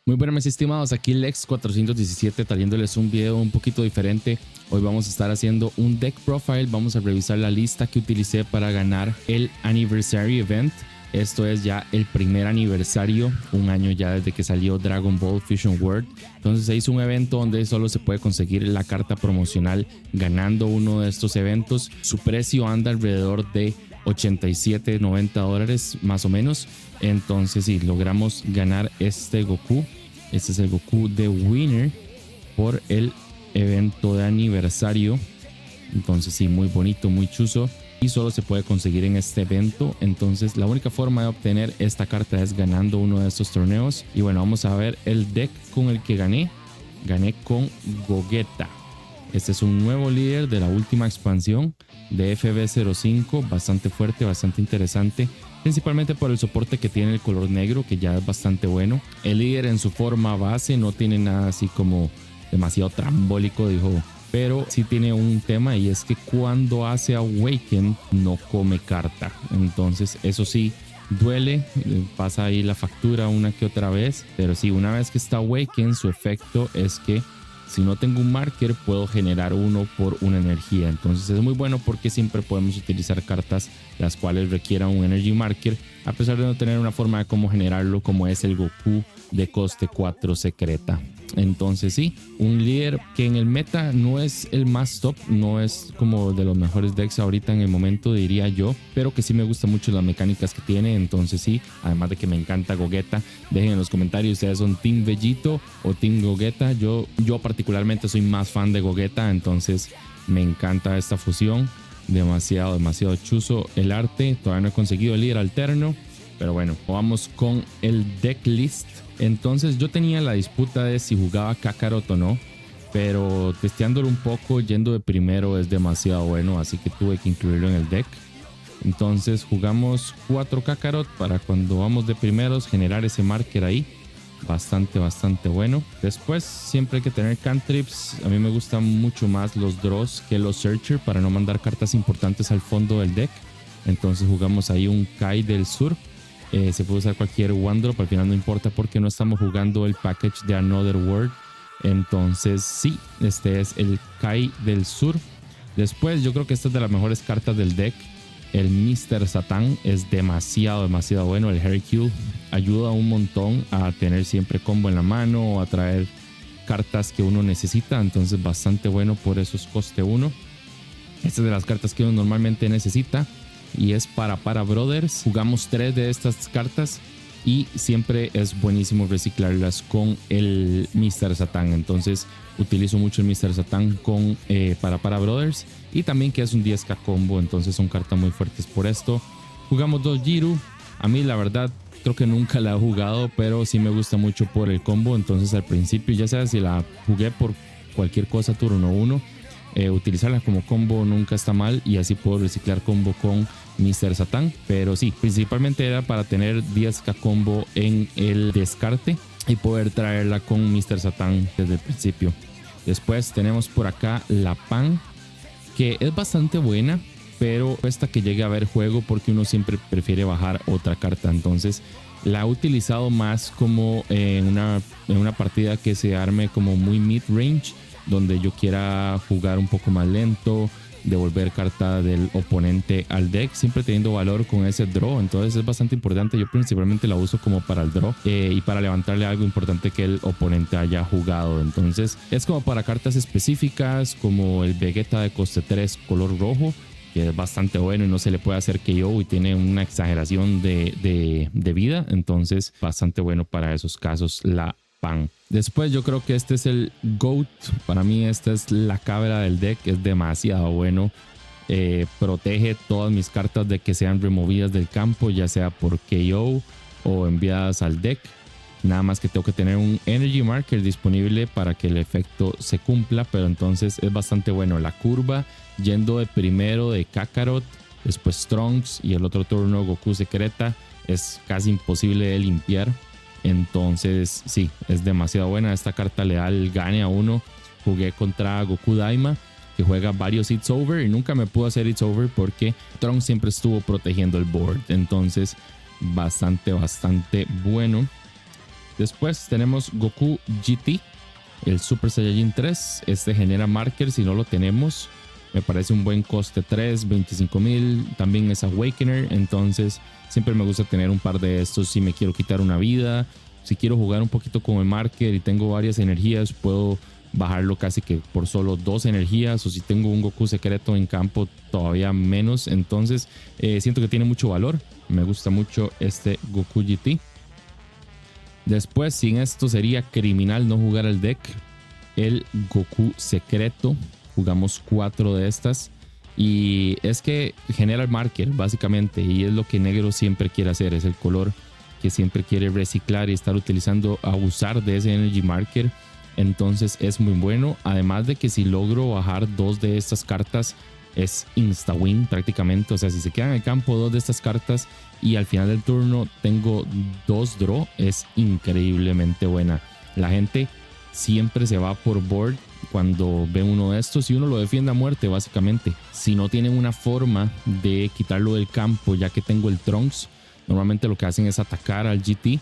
Muy buenas mis estimados, aquí Lex417 trayéndoles un video un poquito diferente. Hoy vamos a estar haciendo un deck profile, vamos a revisar la lista que utilicé para ganar el Anniversary Event. Esto es ya el primer aniversario, un año ya desde que salió Dragon Ball Fusion World. Entonces se hizo un evento donde solo se puede conseguir la carta promocional ganando uno de estos eventos. Su precio anda alrededor de 87, 90 dólares más o menos. Entonces sí, logramos ganar este Goku. Este es el Goku de Winner por el evento de aniversario. Entonces sí, muy bonito, muy chuzo. Y solo se puede conseguir en este evento. Entonces la única forma de obtener esta carta es ganando uno de estos torneos. Y bueno, vamos a ver el deck con el que gané. Gané con Gogeta. Este es un nuevo líder de la última expansión de FB05. Bastante fuerte, bastante interesante. Principalmente por el soporte que tiene el color negro, que ya es bastante bueno. El líder en su forma base no tiene nada así como demasiado trambólico, dijo. Pero sí tiene un tema, y es que cuando hace Awaken no come carta. Entonces eso sí duele, pasa ahí la factura una que otra vez. Pero sí, una vez que está Awaken, su efecto es que si no tengo un marker puedo generar uno por una energía. Entonces es muy bueno porque siempre podemos utilizar cartas las cuales requieran un energy marker, a pesar de no tener una forma de cómo generarlo, como es el Goku de coste 4 secreta. Entonces sí, un líder que en el meta no es el más top, no es como de los mejores decks ahorita en el momento, diría yo, pero que sí me gustan mucho las mecánicas que tiene. Entonces sí, además de que me encanta Gogeta. Dejen en los comentarios ustedes son Team Vegito o Team Gogeta. Yo particularmente soy más fan de Gogeta, entonces me encanta esta fusión. Demasiado chuzo el arte. Todavía no he conseguido el líder alterno, pero bueno, vamos con el deck list. Entonces yo tenía la disputa de si jugaba Kakarot o no, pero testeándolo un poco, yendo de primero es demasiado bueno, así que tuve que incluirlo en el deck. Entonces jugamos 4 Kakarot para cuando vamos de primeros generar ese marker ahí. Bastante bueno. Después siempre hay que tener cantrips. A mí me gustan mucho más los draws que los searcher para no mandar cartas importantes al fondo del deck. Entonces jugamos ahí un Kai del Sur. Se puede usar cualquier one drop, al final no importa porque no estamos jugando el package de Another World. Entonces sí, este es el Kai del Sur. Después yo creo que esta es de las mejores cartas del deck. El Mr. Satan es demasiado bueno. El Hercule ayuda un montón a tener siempre combo en la mano o a traer cartas que uno necesita. Entonces bastante bueno, por eso es coste 1. Esta es de las cartas que uno normalmente necesita y es para Brothers. Jugamos 3 de estas cartas y siempre es buenísimo reciclarlas con el Mr. Satan. Entonces utilizo mucho el Mr. Satan con para Brothers, y también que es un 10k combo, entonces son cartas muy fuertes por esto. Jugamos 2 Jiru. A mí la verdad creo que nunca la he jugado, pero sí me gusta mucho por el combo. Entonces al principio, ya sea si la jugué por cualquier cosa turno 1, utilizarla como combo nunca está mal, y así puedo reciclar combo con Mr. Satan. Pero sí, principalmente era para tener 10k combo en el descarte y poder traerla con Mr. Satan desde el principio. Después tenemos por acá la Pan, que es bastante buena, pero cuesta que llegue a ver juego porque uno siempre prefiere bajar otra carta. Entonces la he utilizado más como en una partida que se arme como muy mid range, donde yo quiera jugar un poco más lento, devolver carta del oponente al deck, siempre teniendo valor con ese draw. Entonces es bastante importante. Yo principalmente la uso como para el draw y para levantarle algo importante que el oponente haya jugado. Entonces es como para cartas específicas, como el Vegeta de coste 3 color rojo, que es bastante bueno y no se le puede hacer KO y tiene una exageración de vida. Entonces bastante bueno para esos casos la Pan. Después yo creo que este es el GOAT. Para mí esta es la cabra del deck. Es demasiado bueno. Protege todas mis cartas de que sean removidas del campo, ya sea por KO o enviadas al deck. Nada más que tengo que tener un Energy Marker disponible para que el efecto se cumpla. Pero entonces es bastante bueno. La curva yendo de primero de Kakarot, después Trunks y el otro turno Goku secreta, es casi imposible de limpiar. Entonces sí, es demasiado buena. Esta carta le da el gane a uno. Jugué contra Goku Daima, que juega varios It's Over, y nunca me pudo hacer It's Over porque Trunks siempre estuvo protegiendo el board. Entonces bastante bueno. Después tenemos Goku GT, el Super Saiyajin 3. Este genera marker si no lo tenemos. Me parece un buen coste 3, 25,000. También es Awakener. Entonces siempre me gusta tener un par de estos si me quiero quitar una vida. Si quiero jugar un poquito con el marker y tengo varias energías, puedo bajarlo casi que por solo 2 energías. O si tengo un Goku secreto en campo, todavía menos. Entonces siento que tiene mucho valor. Me gusta mucho este Goku GT. Después, sin esto sería criminal no jugar el deck. El Goku secreto. Jugamos 4 de estas. Y es que genera el marker básicamente. Y es lo que negro siempre quiere hacer. Es el color que siempre quiere reciclar y estar utilizando, abusar de ese energy marker. Entonces es muy bueno. Además de que si logro bajar 2 de estas cartas, es insta win prácticamente. O sea, si se quedan en el campo 2 de estas cartas y al final del turno tengo 2 draw, es increíblemente buena. La gente siempre se va por board cuando ve uno de estos y uno lo defiende a muerte básicamente. Si no tienen una forma de quitarlo del campo, ya que tengo el Trunks, normalmente lo que hacen es atacar al GT.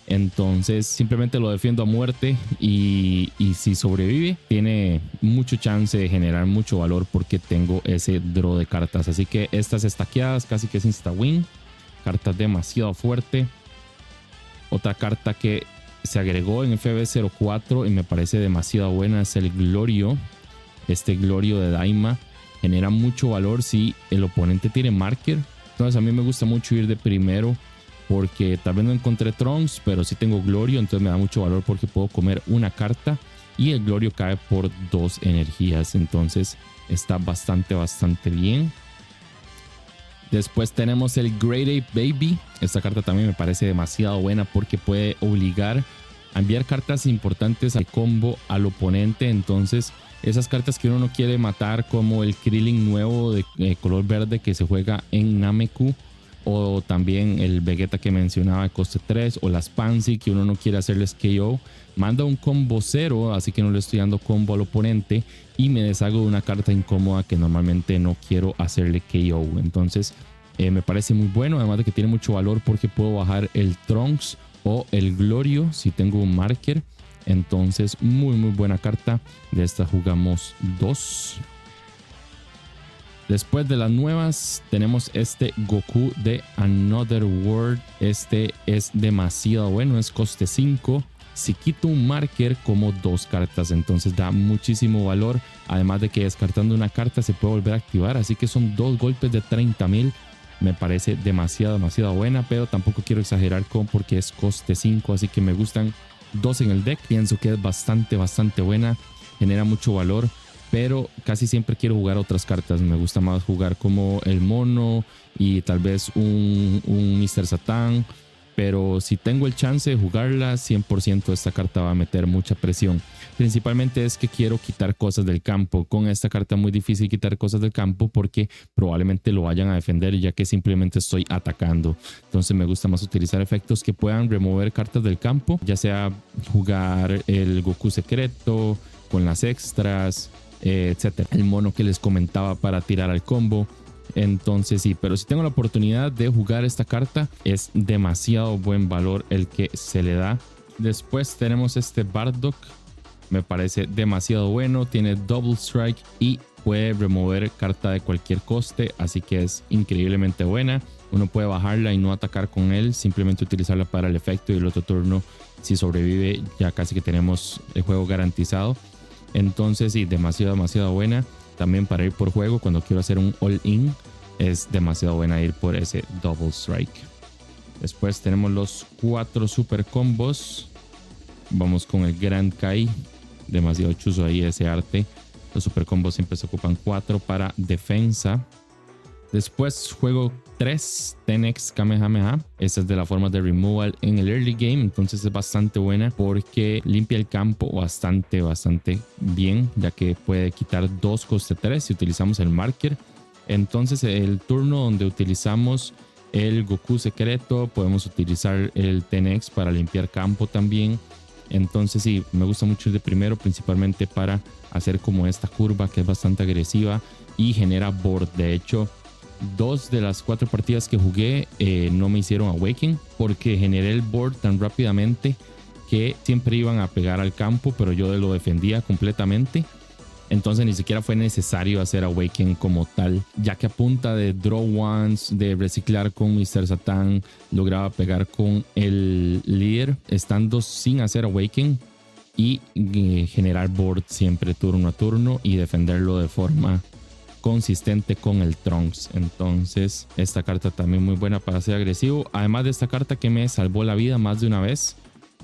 Entonces simplemente lo defiendo a muerte y si sobrevive tiene mucho chance de generar mucho valor porque tengo ese draw de cartas. Así que estas estaqueadas casi que es insta win. Carta demasiado fuerte. Otra carta que se agregó en FB04 y me parece demasiado buena es el Glorio. Este Glorio de Daima genera mucho valor si el oponente tiene marker. Entonces a mí me gusta mucho ir de primero porque tal vez no encontré Trunks, pero sí tengo Glorio. Entonces me da mucho valor porque puedo comer una carta y el Glorio cae por 2 energías. Entonces está bastante bien. Después tenemos el Great Ape Baby. Esta carta también me parece demasiado buena porque puede obligar a enviar cartas importantes al combo al oponente. Entonces esas cartas que uno no quiere matar, como el Krillin nuevo de color verde que se juega en Nameku, o también el Vegeta que mencionaba de coste 3, o las Pansy que uno no quiere hacerles KO, manda un combo 0, así que no le estoy dando combo al oponente y me deshago de una carta incómoda que normalmente no quiero hacerle KO. Entonces me parece muy bueno, además de que tiene mucho valor porque puedo bajar el Trunks o el Glorio si tengo un marker. Entonces muy buena carta. De esta jugamos 2. Después de las nuevas tenemos este Goku de Another World. Este es demasiado bueno, es coste 5. Si quito un marker como 2 cartas, entonces da muchísimo valor. Además de que descartando una carta se puede volver a activar, así que son 2 golpes de 30,000. Me parece demasiado buena, pero tampoco quiero exagerar porque es coste 5, así que me gustan 2 en el deck. Pienso que es bastante buena, genera mucho valor, pero casi siempre quiero jugar otras cartas. Me gusta más jugar como el mono y tal vez un Mr. Satan, pero si tengo el chance de jugarla, 100% esta carta va a meter mucha presión. Principalmente es que quiero quitar cosas del campo. Con esta carta es muy difícil quitar cosas del campo porque probablemente lo vayan a defender ya que simplemente estoy atacando. Entonces me gusta más utilizar efectos que puedan remover cartas del campo, ya sea jugar el Goku secreto con las extras, etcétera. El mono que les comentaba para tirar al combo. Entonces sí, pero si tengo la oportunidad de jugar esta carta, es demasiado buen valor el que se le da. Después tenemos este Bardock. Me parece demasiado bueno, tiene double strike y puede remover carta de cualquier coste, así que es increíblemente buena. Uno puede bajarla y no atacar con él, simplemente utilizarla para el efecto y el otro turno, si sobrevive, ya casi que tenemos el juego garantizado. Entonces sí, demasiado buena. También para ir por juego cuando quiero hacer un all-in, es demasiado buena ir por ese double strike. Después tenemos los 4 super combos. Vamos con el Grand Kai. Demasiado chuzo ahí ese arte. Los super combos siempre se ocupan 4 para defensa. Después juego 3 10X Kamehameha. Esta es de la forma de removal en el early game. Entonces es bastante buena porque limpia el campo bastante bien, ya que puede quitar 2 coste 3 si utilizamos el marker. Entonces el turno donde utilizamos el Goku secreto, podemos utilizar el 10X para limpiar campo también. Entonces sí, me gusta mucho ir de primero, principalmente para hacer como esta curva que es bastante agresiva y genera board. De hecho, 2 de las 4 partidas que jugué no me hicieron Awaken porque generé el board tan rápidamente que siempre iban a pegar al campo, pero yo lo defendía completamente. Entonces ni siquiera fue necesario hacer Awaken como tal, ya que a punta de draw ones, de reciclar con Mr. Satan, lograba pegar con el líder estando sin hacer Awaken y generar board siempre turno a turno y defenderlo de forma consistente con el Trunks. Entonces esta carta también muy buena para ser agresivo. Además de esta carta que me salvó la vida más de una vez.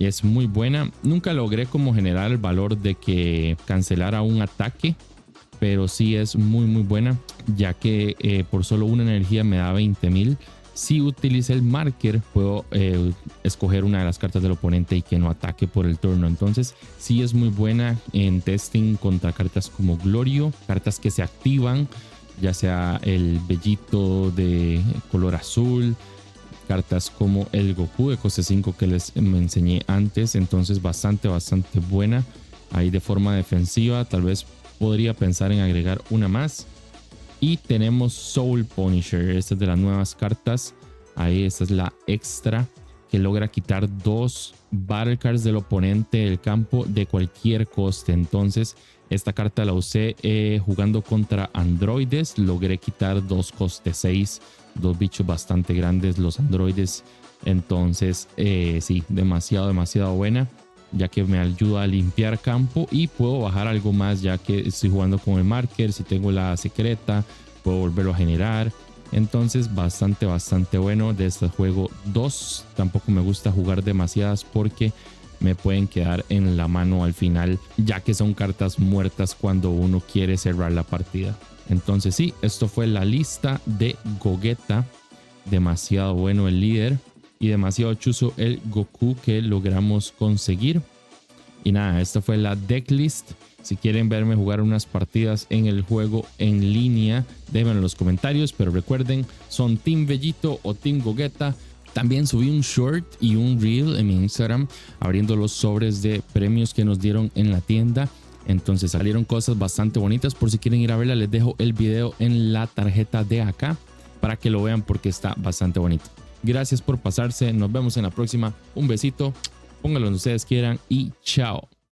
Y es muy buena. Nunca logré como generar el valor de que cancelara un ataque, pero sí es muy buena, ya que por solo una energía me da 20,000. Si utilicé el marker, puedo escoger una de las cartas del oponente y que no ataque por el turno. Entonces sí es muy buena en testing contra cartas como Glorio, cartas que se activan, ya sea el Bellito de color azul, cartas como el Goku de coste 5 que les enseñé antes. Entonces bastante buena ahí de forma defensiva. Tal vez podría pensar en agregar una más. Y tenemos Soul Punisher, esta es de las nuevas cartas. Ahí esta es la extra que logra quitar 2 Battle Cards del oponente del campo de cualquier coste. Entonces esta carta la usé jugando contra androides. Logré quitar 2 coste 6, 2 bichos bastante grandes los androides. Entonces sí, demasiado buena, ya que me ayuda a limpiar campo y puedo bajar algo más ya que estoy jugando con el marker. Si tengo la secreta puedo volverlo a generar. Entonces bastante bueno de este juego. 2 tampoco me gusta jugar demasiadas porque me pueden quedar en la mano al final, ya que son cartas muertas cuando uno quiere cerrar la partida. Entonces sí, esto fue la lista de Gogeta. Demasiado bueno el líder y demasiado chuzo el Goku que logramos conseguir. Y nada, esta fue la decklist. Si quieren verme jugar unas partidas en el juego en línea, déjenme en los comentarios. Pero recuerden, son Team Bellito o Team Gogeta. También subí un short y un reel en mi Instagram abriendo los sobres de premios que nos dieron en la tienda. Entonces salieron cosas bastante bonitas. Por si quieren ir a verla, les dejo el video en la tarjeta de acá para que lo vean porque está bastante bonito. Gracias por pasarse. Nos vemos en la próxima. Un besito. Pónganlo donde ustedes quieran y chao.